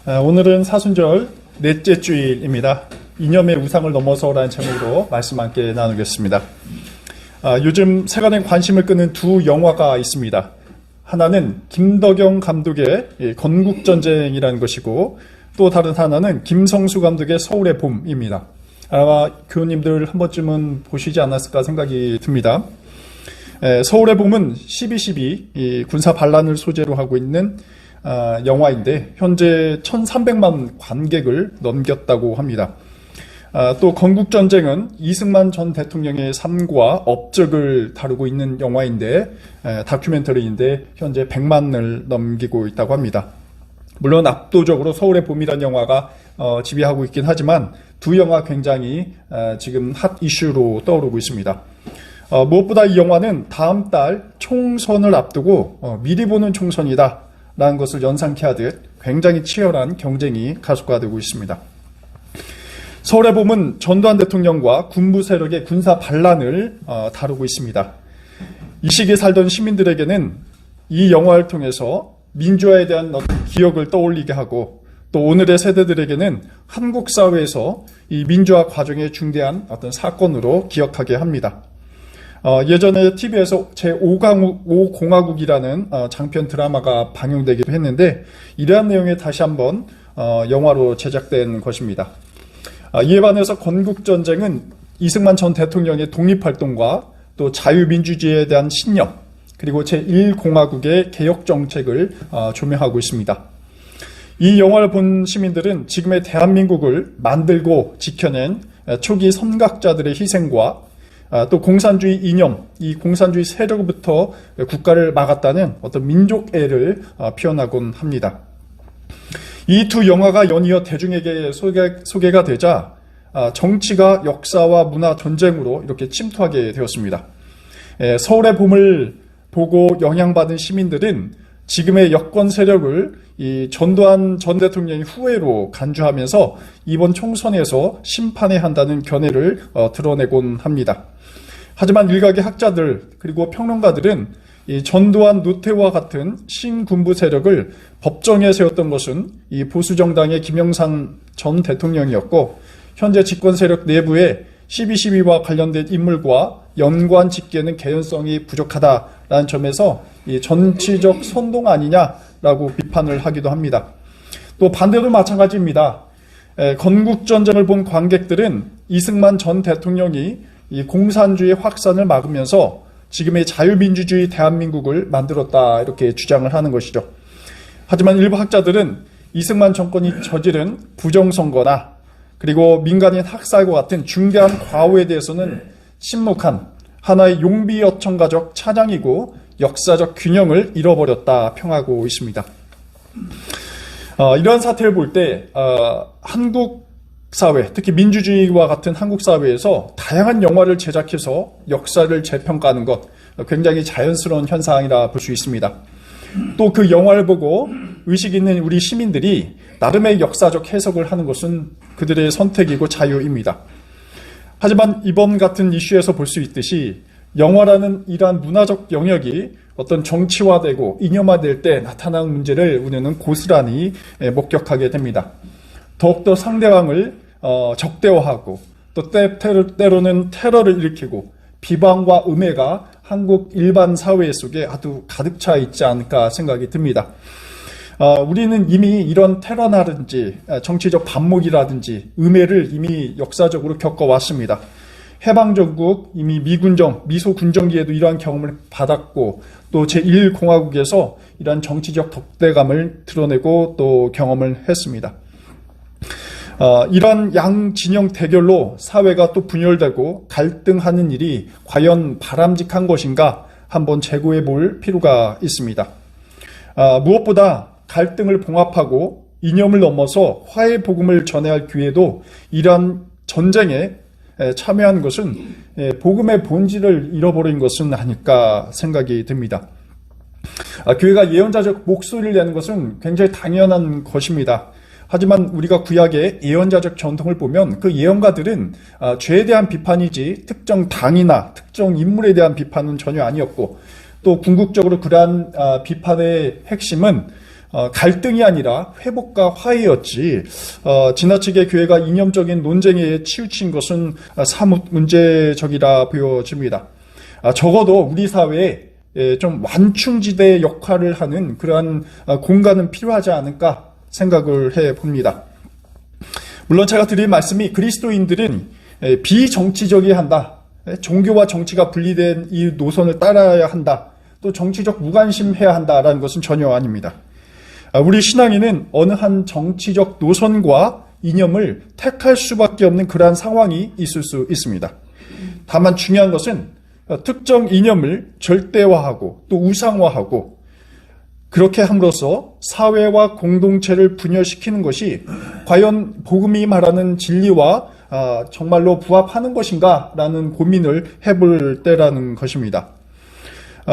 오늘은 사순절 넷째 주일입니다. 이념의 우상을 넘어서라는 제목으로 말씀 함께 나누겠습니다. 요즘 세간의 관심을 끄는 두 영화가 있습니다. 하나는 김덕영 감독의 건국전쟁이라는 것이고, 또 다른 하나는 김성수 감독의 서울의 봄입니다. 아마 교우님들 한 번쯤은 보시지 않았을까 생각이 듭니다. 서울의 봄은 12.12 군사 반란을 소재로 하고 있는 영화인데 현재 1,300만 관객을 넘겼다고 합니다. 또 건국전쟁은 이승만 전 대통령의 삶과 업적을 다루고 있는 영화인데 다큐멘터리인데 현재 100만을 넘기고 있다고 합니다. 물론 압도적으로 서울의 봄이라는 영화가 지배하고 있긴 하지만 두 영화 굉장히 지금 핫 이슈로 떠오르고 있습니다. 무엇보다 이 영화는 다음 달 총선을 앞두고 미리 보는 총선이다 라는 것을 연상케 하듯 굉장히 치열한 경쟁이 가속화되고 있습니다. 서울의 봄은 전두환 대통령과 군부 세력의 군사 반란을 다루고 있습니다. 이 시기에 살던 시민들에게는 이 영화를 통해서 민주화에 대한 어떤 기억을 떠올리게 하고, 또 오늘의 세대들에게는 한국 사회에서 이 민주화 과정의 중대한 어떤 사건으로 기억하게 합니다. 예전에 TV에서 제5공화국이라는 장편 드라마가 방영되기도 했는데, 이러한 내용에 다시 한번 영화로 제작된 것입니다. 이에 반해서 건국전쟁은 이승만 전 대통령의 독립활동과 또 자유민주주의에 대한 신념, 그리고 제1공화국의 개혁정책을 조명하고 있습니다. 이 영화를 본 시민들은 지금의 대한민국을 만들고 지켜낸 초기 선각자들의 희생과 또 공산주의 이념, 이 공산주의 세력부터 국가를 막았다는 어떤 민족애를 표현하곤 합니다. 이 두 영화가 연이어 대중에게 소개가 되자 정치가 역사와 문화 전쟁으로 이렇게 침투하게 되었습니다. 서울의 봄을 보고 영향받은 시민들은 지금의 여권 세력을 이 전두환 전 대통령의 후예로 간주하면서 이번 총선에서 심판해야 한다는 견해를 드러내곤 합니다. 하지만 일각의 학자들 그리고 평론가들은 이 전두환 노태우와 같은 신군부 세력을 법정에 세웠던 것은 이 보수정당의 김영삼 전 대통령이었고, 현재 집권 세력 내부에 12.12와 관련된 인물과 연관 짓기에는 개연성이 부족하다라는 점에서 이 정치적 선동 아니냐라고 비판을 하기도 합니다. 또 반대로 마찬가지입니다. 건국전쟁을 본 관객들은 이승만 전 대통령이 이 공산주의 확산을 막으면서 지금의 자유민주주의 대한민국을 만들었다 이렇게 주장을 하는 것이죠. 하지만 일부 학자들은 이승만 정권이 저지른 부정선거나 그리고 민간인 학살과 같은 중대한 과오에 대해서는 침묵한 하나의 용비어천가적 찬양이고 역사적 균형을 잃어버렸다 평하고 있습니다. 이러한 사태를 볼 때 한국 사회, 특히 민주주의와 같은 한국 사회에서 다양한 영화를 제작해서 역사를 재평가하는 것, 굉장히 자연스러운 현상이라 볼 수 있습니다. 또 그 영화를 보고 의식 있는 우리 시민들이 나름의 역사적 해석을 하는 것은 그들의 선택이고 자유입니다. 하지만 이번 같은 이슈에서 볼 수 있듯이 영화라는 이러한 문화적 영역이 어떤 정치화되고 이념화될 때 나타나는 문제를 우리는 고스란히 목격하게 됩니다. 더욱더 상대방을 적대화하고 또 때로는 테러를 일으키고 비방과 음해가 한국 일반 사회 속에 아주 가득 차 있지 않을까 생각이 듭니다. 우리는 이미 이런 테러라든지 정치적 반목이라든지 음해를 이미 역사적으로 겪어왔습니다. 해방전국 이미 미소군정기에도 이러한 경험을 받았고, 또 제1공화국에서 이러한 정치적 덕대감을 드러내고 또 경험을 했습니다. 이런 양진영 대결로 사회가 또 분열되고 갈등하는 일이 과연 바람직한 것인가 한번 재고해 볼 필요가 있습니다. 무엇보다 갈등을 봉합하고 이념을 넘어서 화해 복음을 전해야 할 기회도 이러한 전쟁에 참여한 것은 복음의 본질을 잃어버린 것은 아닐까 생각이 듭니다. 교회가 예언자적 목소리를 내는 것은 굉장히 당연한 것입니다. 하지만 우리가 구약의 예언자적 전통을 보면 그 예언가들은 죄에 대한 비판이지 특정 당이나 특정 인물에 대한 비판은 전혀 아니었고, 또 궁극적으로 그러한 비판의 핵심은 갈등이 아니라 회복과 화해였지 지나치게 교회가 이념적인 논쟁에 치우친 것은 사뭇 문제적이라 보여집니다. 적어도 우리 사회에 좀 완충지대 역할을 하는 그러한 공간은 필요하지 않을까 생각을 해봅니다. 물론 제가 드린 말씀이 그리스도인들은 비정치적이어야 한다. 종교와 정치가 분리된 이 노선을 따라야 한다. 또 정치적 무관심해야 한다라는 것은 전혀 아닙니다. 우리 신앙인은 어느 한 정치적 노선과 이념을 택할 수밖에 없는 그러한 상황이 있을 수 있습니다. 다만 중요한 것은 특정 이념을 절대화하고 또 우상화하고 그렇게 함으로써 사회와 공동체를 분열시키는 것이 과연 복음이 말하는 진리와 정말로 부합하는 것인가라는 고민을 해볼 때라는 것입니다.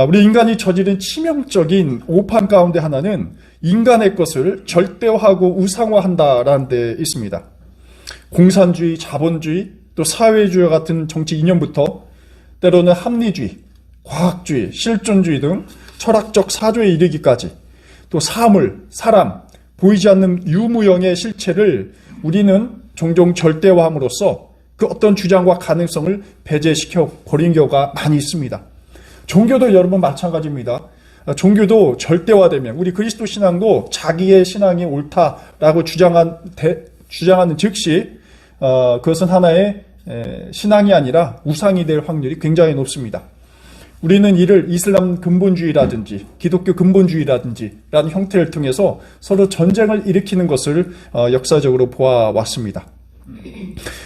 우리 인간이 저지른 치명적인 오판 가운데 하나는 인간의 것을 절대화하고 우상화한다라는 데 있습니다. 공산주의, 자본주의, 또 사회주의와 같은 정치 이념부터 때로는 합리주의, 과학주의, 실존주의 등 철학적 사조에 이르기까지 또 사물, 사람, 보이지 않는 유무형의 실체를 우리는 종종 절대화함으로써 그 어떤 주장과 가능성을 배제시켜 버린 경우가 많이 있습니다. 종교도 여러분 마찬가지입니다. 종교도 절대화되면 우리 그리스도 신앙도 자기의 신앙이 옳다라고 주장하는 즉시 그것은 하나의 신앙이 아니라 우상이 될 확률이 굉장히 높습니다. 우리는 이를 이슬람 근본주의라든지 기독교 근본주의라든지 라는 형태를 통해서 서로 전쟁을 일으키는 것을 역사적으로 보아왔습니다.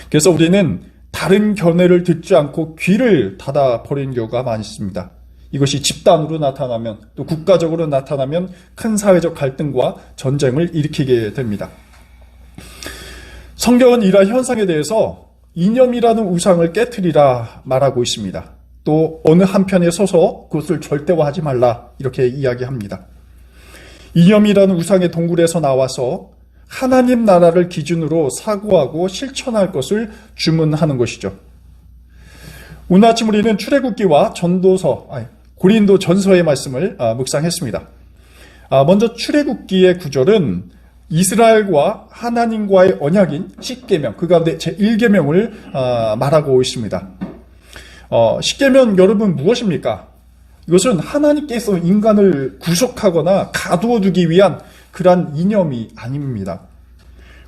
그래서 우리는 다른 견해를 듣지 않고 귀를 닫아버리는 경우가 많습니다. 이것이 집단으로 나타나면 또 국가적으로 나타나면 큰 사회적 갈등과 전쟁을 일으키게 됩니다. 성경은 이러한 현상에 대해서 이념이라는 우상을 깨트리라 말하고 있습니다. 또 어느 한편에 서서 그것을 절대화하지 말라 이렇게 이야기합니다. 이념이라는 우상의 동굴에서 나와서 하나님 나라를 기준으로 사고하고 실천할 것을 주문하는 것이죠. 오늘 아침 우리는 출애굽기와 고린도 전서의 말씀을 묵상했습니다. 먼저 출애굽기의 구절은 이스라엘과 하나님과의 언약인 10계명, 그 가운데 제1계명을 말하고 있습니다. 10계명 여러분 무엇입니까? 이것은 하나님께서 인간을 구속하거나 가두어두기 위한 그러한 이념이 아닙니다.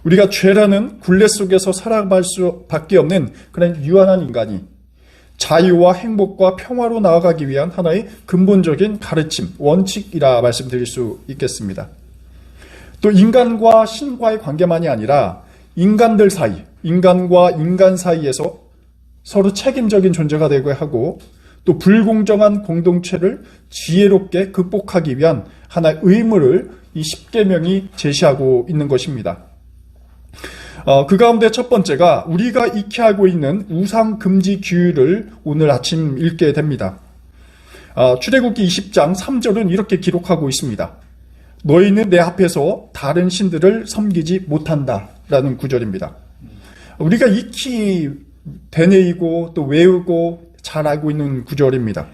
우리가 죄라는 굴레 속에서 살아갈 수밖에 없는 그런 유한한 인간이 자유와 행복과 평화로 나아가기 위한 하나의 근본적인 가르침, 원칙이라 말씀드릴 수 있겠습니다. 또 인간과 신과의 관계만이 아니라 인간들 사이, 인간과 인간 사이에서 서로 책임적인 존재가 되고 하고 또 불공정한 공동체를 지혜롭게 극복하기 위한 하나의 의무를 이 10계명이 제시하고 있는 것입니다. 그 가운데 첫 번째가 우리가 익히 알고 있는 우상 금지 규율을 오늘 아침 읽게 됩니다. 출애굽기 20장 3절은 이렇게 기록하고 있습니다. 너희는 내 앞에서 다른 신들을 섬기지 못한다 라는 구절입니다. 우리가 익히 되뇌이고 또 외우고 잘 알고 있는 구절입니다.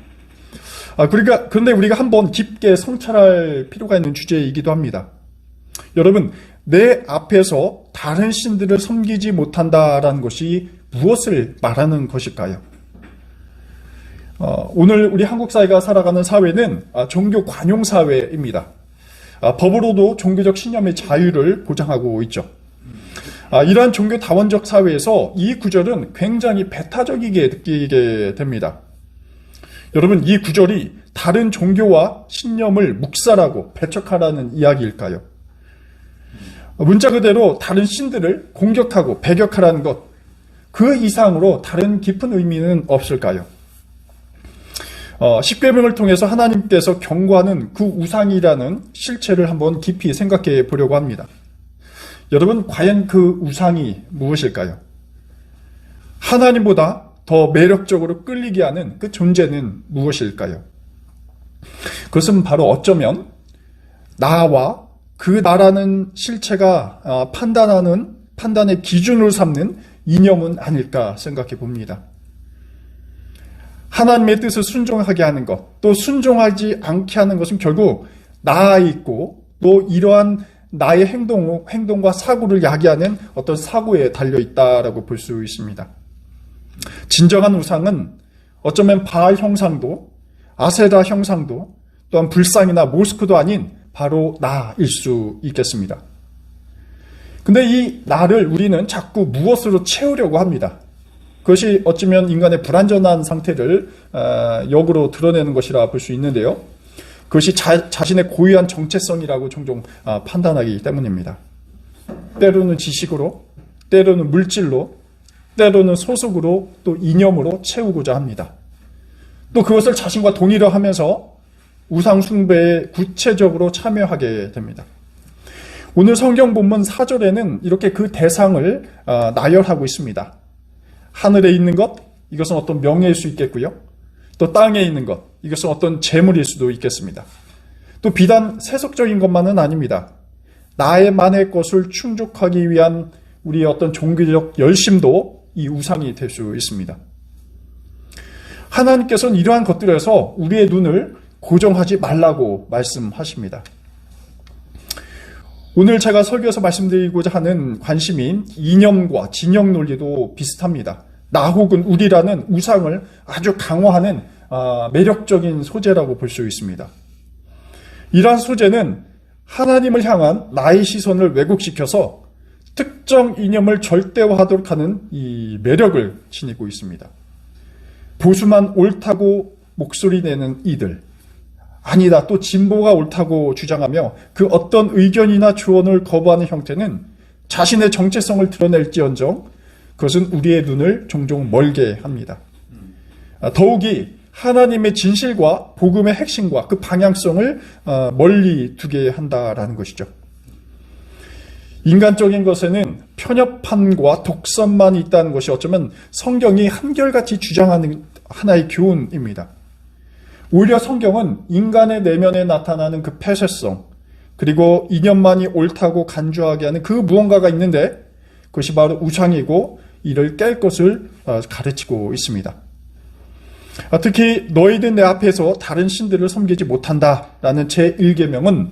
그런데 우리가 한번 깊게 성찰할 필요가 있는 주제이기도 합니다. 여러분, 내 앞에서 다른 신들을 섬기지 못한다라는 것이 무엇을 말하는 것일까요? 오늘 우리 한국 사회가 살아가는 사회는 종교 관용 사회입니다. 법으로도 종교적 신념의 자유를 보장하고 있죠. 이러한 종교 다원적 사회에서 이 구절은 굉장히 배타적이게 느끼게 됩니다. 여러분, 이 구절이 다른 종교와 신념을 묵살하고 배척하라는 이야기일까요? 문자 그대로 다른 신들을 공격하고 배격하라는 것, 그 이상으로 다른 깊은 의미는 없을까요? 10계명을 통해서 하나님께서 경고하는 그 우상이라는 실체를 한번 깊이 생각해 보려고 합니다. 여러분, 과연 그 우상이 무엇일까요? 하나님보다 더 매력적으로 끌리게 하는 그 존재는 무엇일까요? 그것은 바로 어쩌면 나와 그 나라는 실체가 판단의 기준으로 삼는 이념은 아닐까 생각해 봅니다. 하나님의 뜻을 순종하게 하는 것, 또 순종하지 않게 하는 것은 결국 나아 있고 또 이러한 나의 행동과 사고를 야기하는 어떤 사고에 달려 있다라고 볼 수 있습니다. 진정한 우상은 어쩌면 바알 형상도 아세라 형상도 또한 불상이나 모스크도 아닌 바로 나일 수 있겠습니다. 근데 이 나를 우리는 자꾸 무엇으로 채우려고 합니다. 그것이 어쩌면 인간의 불완전한 상태를 역으로 드러내는 것이라 볼 수 있는데요. 그것이 자신의 고유한 정체성이라고 종종 판단하기 때문입니다. 때로는 지식으로, 때로는 물질로, 때로는 소속으로, 또 이념으로 채우고자 합니다. 또 그것을 자신과 동의를 하면서 우상 숭배에 구체적으로 참여하게 됩니다. 오늘 성경 본문 4절에는 이렇게 그 대상을 나열하고 있습니다. 하늘에 있는 것, 이것은 어떤 명예일 수 있겠고요. 또 땅에 있는 것, 이것은 어떤 재물일 수도 있겠습니다. 또 비단 세속적인 것만은 아닙니다. 나의만의 것을 충족하기 위한 우리의 어떤 종교적 열심도 이 우상이 될 수 있습니다. 하나님께서는 이러한 것들에서 우리의 눈을 고정하지 말라고 말씀하십니다. 오늘 제가 설교에서 말씀드리고자 하는 관심인 이념과 진영 논리도 비슷합니다. 나 혹은 우리라는 우상을 아주 강화하는 매력적인 소재라고 볼 수 있습니다. 이러한 소재는 하나님을 향한 나의 시선을 왜곡시켜서 특정 이념을 절대화하도록 하는 이 매력을 지니고 있습니다. 보수만 옳다고 목소리 내는 이들, 아니다, 또 진보가 옳다고 주장하며 그 어떤 의견이나 조언을 거부하는 형태는 자신의 정체성을 드러낼지언정 그것은 우리의 눈을 종종 멀게 합니다. 더욱이 하나님의 진실과 복음의 핵심과 그 방향성을 멀리 두게 한다라는 것이죠. 인간적인 것에는 편협함과 독선만 있다는 것이 어쩌면 성경이 한결같이 주장하는 하나의 교훈입니다. 오히려 성경은 인간의 내면에 나타나는 그 폐쇄성, 그리고 이념만이 옳다고 간주하게 하는 그 무언가가 있는데 그것이 바로 우상이고 이를 깰 것을 가르치고 있습니다. 특히 너희들 내 앞에서 다른 신들을 섬기지 못한다라는 제1계명은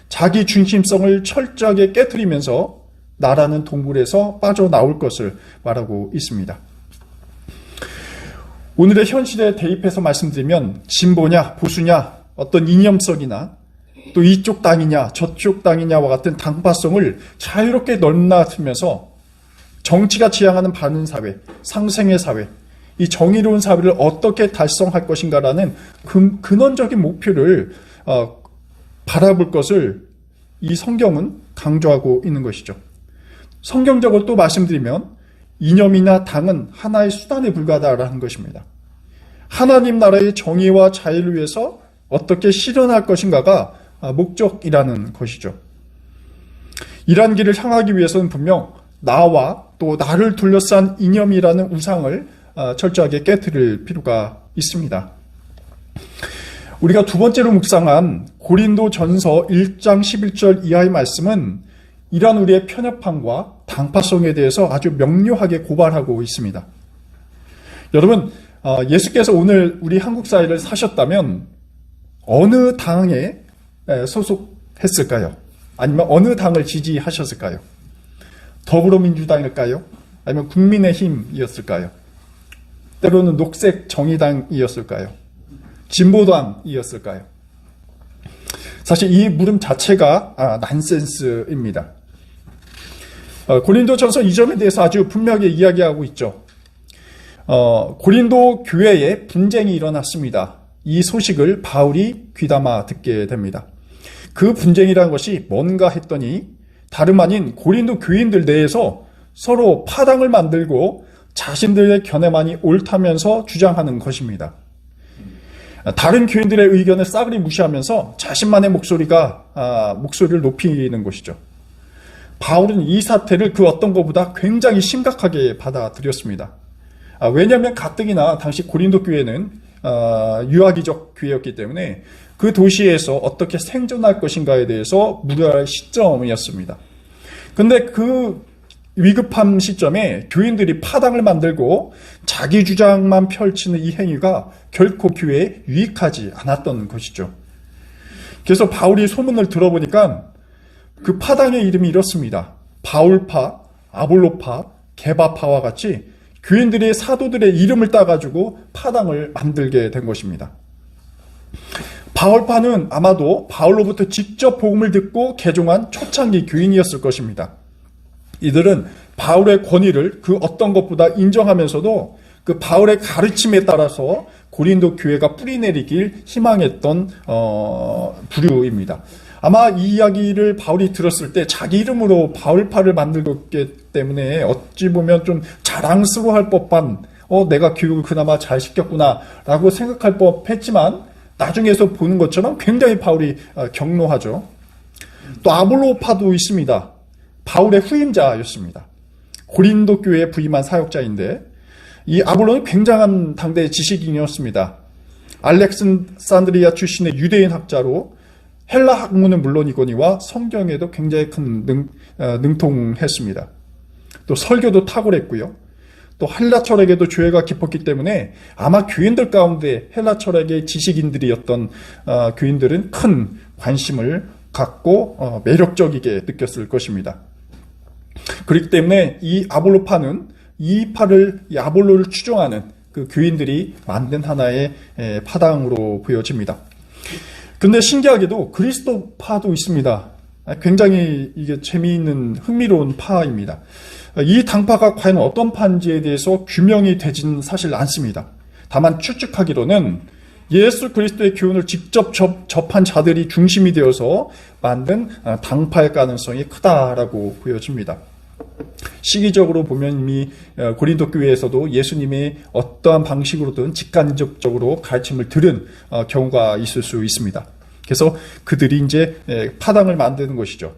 자기 중심성을 철저하게 깨트리면서 나라는 동굴에서 빠져나올 것을 말하고 있습니다. 오늘의 현실에 대입해서 말씀드리면 진보냐 보수냐 어떤 이념성이나 또 이쪽 당이냐 저쪽 당이냐와 같은 당파성을 자유롭게 넘나들면서 정치가 지향하는 바른 사회, 상생의 사회, 이 정의로운 사회를 어떻게 달성할 것인가라는 근원적인 목표를 바라볼 것을 이 성경은 강조하고 있는 것이죠. 성경적으로 또 말씀드리면 이념이나 당은 하나의 수단에 불과하다라는 것입니다. 하나님 나라의 정의와 자유를 위해서 어떻게 실현할 것인가가 목적이라는 것이죠. 이러한 길을 향하기 위해서는 분명 나와 또 나를 둘러싼 이념이라는 우상을 철저하게 깨트릴 필요가 있습니다. 우리가 두 번째로 묵상한 고린도전서 1장 11절 이하의 말씀은 이러한 우리의 편협함과 당파성에 대해서 아주 명료하게 고발하고 있습니다. 여러분, 예수께서 오늘 우리 한국 사회를 사셨다면 어느 당에 소속했을까요? 아니면 어느 당을 지지하셨을까요? 더불어민주당일까요? 아니면 국민의힘이었을까요? 때로는 녹색 정의당이었을까요? 진보당이었을까요? 사실 이 물음 자체가 난센스입니다. 고린도전서 2점에 대해서 아주 분명하게 이야기하고 있죠. 고린도 교회에 분쟁이 일어났습니다. 이 소식을 바울이 귀담아 듣게 됩니다. 그 분쟁이라는 것이 뭔가 했더니 다름 아닌 고린도 교인들 내에서 서로 파당을 만들고 자신들의 견해만이 옳다면서 주장하는 것입니다. 다른 교인들의 의견을 싸그리 무시하면서 자신만의 목소리를 높이는 것이죠. 바울은 이 사태를 그 어떤 것보다 굉장히 심각하게 받아들였습니다. 왜냐하면 가뜩이나 당시 고린도 교회는 유아기적 교회였기 때문에 그 도시에서 어떻게 생존할 것인가에 대해서 무료할 시점이었습니다. 근데 그 위급한 시점에 교인들이 파당을 만들고 자기 주장만 펼치는 이 행위가 결코 교회에 유익하지 않았던 것이죠. 그래서 바울이 소문을 들어보니까 그 파당의 이름이 이렇습니다. 바울파, 아볼로파, 게바파와 같이 교인들이 사도들의 이름을 따가지고 파당을 만들게 된 것입니다. 바울파는 아마도 바울로부터 직접 복음을 듣고 개종한 초창기 교인이었을 것입니다. 이들은 바울의 권위를 그 어떤 것보다 인정하면서도 그 바울의 가르침에 따라서 고린도 교회가 뿌리내리길 희망했던 부류입니다. 아마 이 이야기를 바울이 들었을 때 자기 이름으로 바울파를 만들었기 때문에 어찌 보면 좀 자랑스러워할 법한 내가 교육을 그나마 잘 시켰구나 라고 생각할 법했지만 나중에서 보는 것처럼 굉장히 바울이 격노하죠. 또 아볼로파도 있습니다. 바울의 후임자였습니다. 고린도 교회에 부임한 사역자인데 이 아볼로는 굉장한 당대 지식인이었습니다. 알렉산드리아 출신의 유대인 학자로 헬라 학문은 물론이거니와 성경에도 굉장히 큰 능통했습니다. 또 설교도 탁월했고요. 또 헬라 철학에도 조예가 깊었기 때문에 아마 교인들 가운데 헬라 철학의 지식인들이었던 교인들은 큰 관심을 갖고 매력적이게 느꼈을 것입니다. 그렇기 때문에 이 아볼로파는 이 아볼로를 추종하는 그 교인들이 만든 하나의 파당으로 보여집니다. 근데 신기하게도 그리스도파도 있습니다. 굉장히 이게 재미있는 흥미로운 파입니다. 이 당파가 과연 어떤 파인지에 대해서 규명이 되진 사실 않습니다. 다만 추측하기로는 예수 그리스도의 교훈을 직접 접한 자들이 중심이 되어서 만든 당파의 가능성이 크다라고 보여집니다. 시기적으로 보면 이미 고린도 교회에서도 예수님의 어떠한 방식으로든 직간접적으로 가르침을 들은 경우가 있을 수 있습니다. 그래서 그들이 이제 파당을 만드는 것이죠.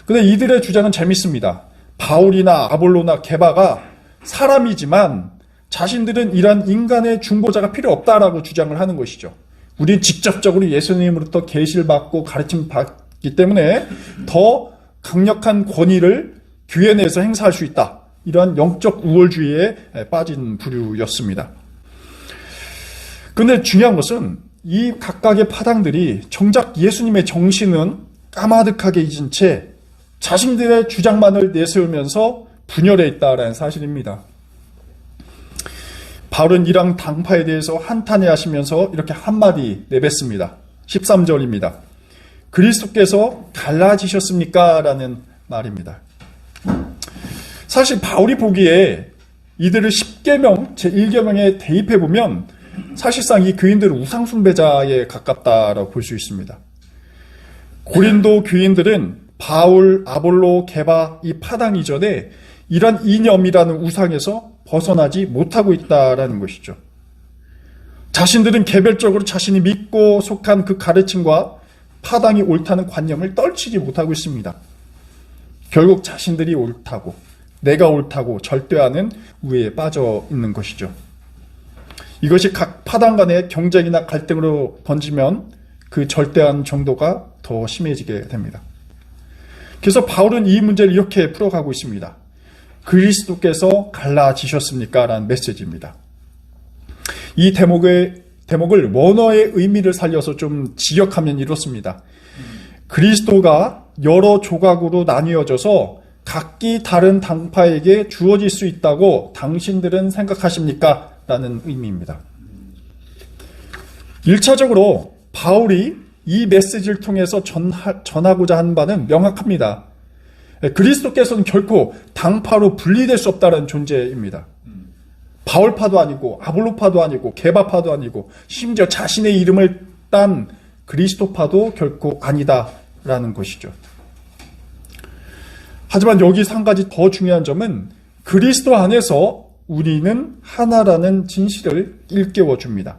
근데 이들의 주장은 재밌습니다. 바울이나 아볼로나 게바가 사람이지만 자신들은 이러한 인간의 중보자가 필요 없다라고 주장을 하는 것이죠. 우리는 직접적으로 예수님으로부터 계시를 받고 가르침 받기 때문에 더 강력한 권위를 교회 내에서 행사할 수 있다. 이러한 영적 우월주의에 빠진 부류였습니다. 그런데 중요한 것은 이 각각의 파당들이 정작 예수님의 정신은 까마득하게 잊은 채 자신들의 주장만을 내세우면서 분열해 있다라는 사실입니다. 바울은 이랑 당파에 대해서 한탄해 하시면서 이렇게 한마디 내뱉습니다. 13절입니다. 그리스도께서 갈라지셨습니까? 라는 말입니다. 사실 바울이 보기에 이들을 10계명, 제1계명에 대입해보면 사실상 이 교인들은 우상숭배자에 가깝다라고 볼 수 있습니다. 고린도 교인들은 바울, 아볼로, 게바 이 파당 이전에 이런 이념이라는 우상에서 벗어나지 못하고 있다라는 것이죠. 자신들은 개별적으로 자신이 믿고 속한 그 가르침과 파당이 옳다는 관념을 떨치지 못하고 있습니다. 결국 자신들이 옳다고, 내가 옳다고 절대화하는 우애에 빠져 있는 것이죠. 이것이 각 파당 간의 경쟁이나 갈등으로 번지면 그 절대한 정도가 더 심해지게 됩니다. 그래서 바울은 이 문제를 이렇게 풀어가고 있습니다. 그리스도께서 갈라지셨습니까? 라는 메시지입니다. 이 대목을 원어의 의미를 살려서 좀 직역하면 이렇습니다. 그리스도가 여러 조각으로 나뉘어져서 각기 다른 당파에게 주어질 수 있다고 당신들은 생각하십니까? 라는 의미입니다. 1차적으로 바울이 이 메시지를 통해서 전하고자 하는 바는 명확합니다. 그리스도께서는 결코 당파로 분리될 수 없다는 존재입니다. 바울파도 아니고 아볼로파도 아니고 게바파도 아니고 심지어 자신의 이름을 딴 그리스도파도 결코 아니다라는 것이죠. 하지만 여기서 한 가지 더 중요한 점은 그리스도 안에서 우리는 하나라는 진실을 일깨워 줍니다.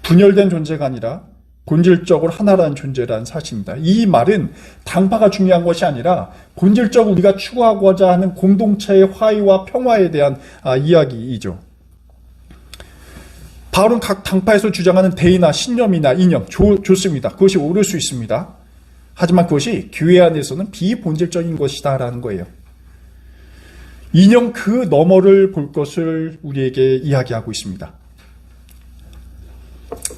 분열된 존재가 아니라 본질적으로 하나라는 존재라는 사실입니다. 이 말은 당파가 중요한 것이 아니라 본질적으로 우리가 추구하고자 하는 공동체의 화의와 평화에 대한 이야기이죠. 바울은 각 당파에서 주장하는 대의나 신념이나 이념 좋습니다. 그것이 옳을 수 있습니다. 하지만 그것이 교회 안에서는 비본질적인 것이다라는 거예요. 이념 그 너머를 볼 것을 우리에게 이야기하고 있습니다.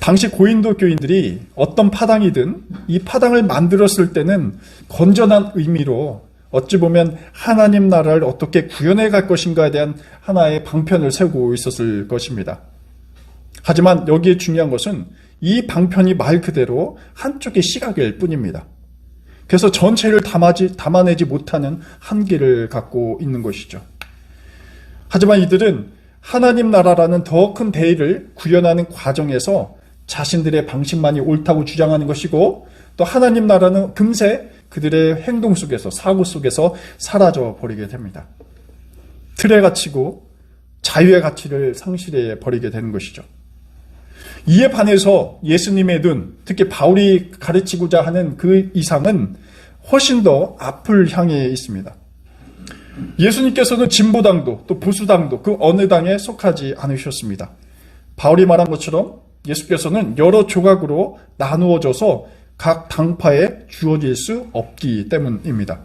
당시 고인도 교인들이 어떤 파당이든 이 파당을 만들었을 때는 건전한 의미로 어찌 보면 하나님 나라를 어떻게 구현해 갈 것인가에 대한 하나의 방편을 세우고 있었을 것입니다. 하지만 여기에 중요한 것은 이 방편이 말 그대로 한쪽의 시각일 뿐입니다. 그래서 전체를 담아내지 못하는 한계를 갖고 있는 것이죠. 하지만 이들은 하나님 나라라는 더 큰 대의를 구현하는 과정에서 자신들의 방식만이 옳다고 주장하는 것이고, 또 하나님 나라는 금세 그들의 행동 속에서, 사고 속에서 사라져 버리게 됩니다. 틀에 갇히고 자유의 가치를 상실해 버리게 되는 것이죠. 이에 반해서 예수님의 눈, 특히 바울이 가르치고자 하는 그 이상은 훨씬 더 앞을 향해 있습니다. 예수님께서는 진보당도 또 보수당도 그 어느 당에 속하지 않으셨습니다. 바울이 말한 것처럼 예수께서는 여러 조각으로 나누어져서 각 당파에 주어질 수 없기 때문입니다.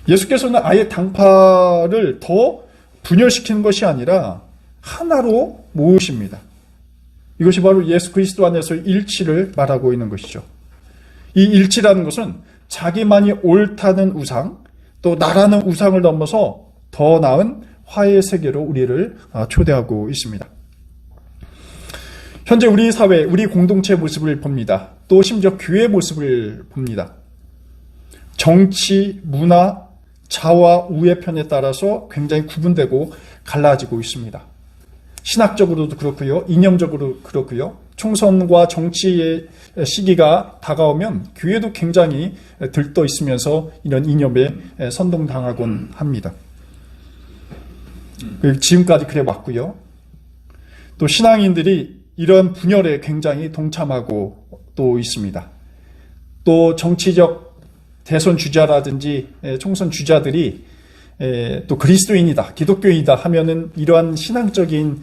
예수께서는 아예 당파를 더 분열시키는 것이 아니라 하나로 모으십니다. 이것이 바로 예수 그리스도 안에서의 일치를 말하고 있는 것이죠. 이 일치라는 것은 자기만이 옳다는 우상, 또 나라는 우상을 넘어서 더 나은 화해의 세계로 우리를 초대하고 있습니다. 현재 우리 사회, 우리 공동체의 모습을 봅니다. 또 심지어 교회의 모습을 봅니다. 정치, 문화, 좌와 우의 편에 따라서 굉장히 구분되고 갈라지고 있습니다. 신학적으로도 그렇고요, 이념적으로 그렇고요. 총선과 정치의 시기가 다가오면 교회도 굉장히 들떠 있으면서 이런 이념에 선동당하곤 합니다. 지금까지 그래 왔고요. 또 신앙인들이 이런 분열에 굉장히 동참하고 또 있습니다. 또 정치적 대선 주자라든지 총선 주자들이 또 그리스도인이다, 기독교인이다 하면은 이러한 신앙적인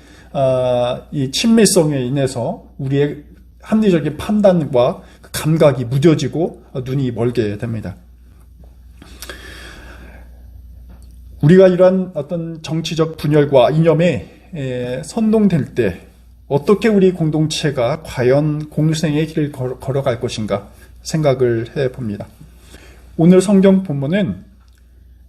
이 친밀성에 인해서 우리의 합리적인 판단과 감각이 무뎌지고 눈이 멀게 됩니다. 우리가 이러한 어떤 정치적 분열과 이념에 선동될 때 어떻게 우리 공동체가 과연 공생의 길을 걸어갈 것인가 생각을 해봅니다. 오늘 성경 본문은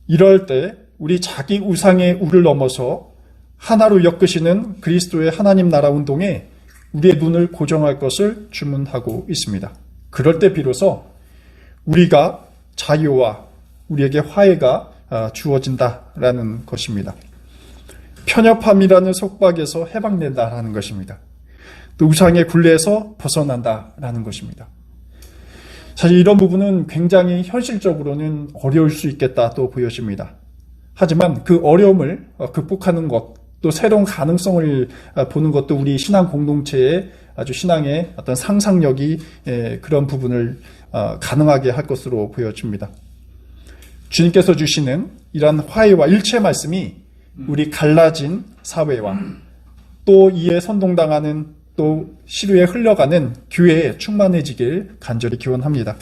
이럴 때 우리 자기 우상의 우를 넘어서 하나로 엮으시는 그리스도의 하나님 나라 운동에 우리의 눈을 고정할 것을 주문하고 있습니다. 그럴 때 비로소 우리가 자유와 우리에게 화해가 주어진다라는 것입니다. 편협함이라는 속박에서 해방된다라는 것입니다. 또 우상의 굴레에서 벗어난다라는 것입니다. 사실 이런 부분은 굉장히 현실적으로는 어려울 수 있겠다 또 보여집니다. 하지만 그 어려움을 극복하는 것, 또 새로운 가능성을 보는 것도 우리 신앙 공동체의 아주 신앙의 어떤 상상력이 그런 부분을 가능하게 할 것으로 보여집니다. 주님께서 주시는 이러한 화해와 일체의 말씀이 우리 갈라진 사회와 또 이에 선동당하는 또 시류에 흘러가는 교회에 충만해지길 간절히 기원합니다.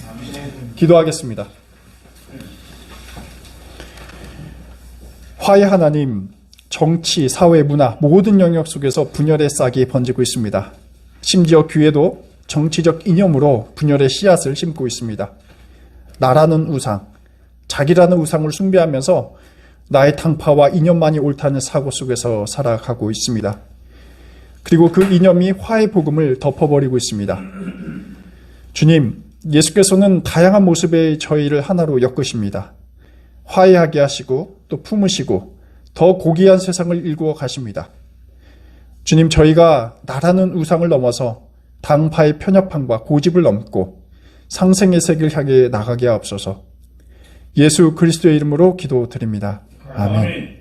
기도하겠습니다. 화해 하나님, 정치, 사회, 문화 모든 영역 속에서 분열의 싹이 번지고 있습니다. 심지어 교회도 정치적 이념으로 분열의 씨앗을 심고 있습니다. 나라는 우상, 자기라는 우상을 숭배하면서 나의 당파와 이념만이 옳다는 사고 속에서 살아가고 있습니다. 그리고 그 이념이 화해 복음을 덮어버리고 있습니다. 주님, 예수께서는 다양한 모습의 저희를 하나로 엮으십니다. 화해하게 하시고 또 품으시고 더 고귀한 세상을 일구어 가십니다. 주님, 저희가 나라는 우상을 넘어서 당파의 편협함과 고집을 넘고 상생의 세계를 향해 나가게 하옵소서. 예수 그리스도의 이름으로 기도드립니다. 아멘.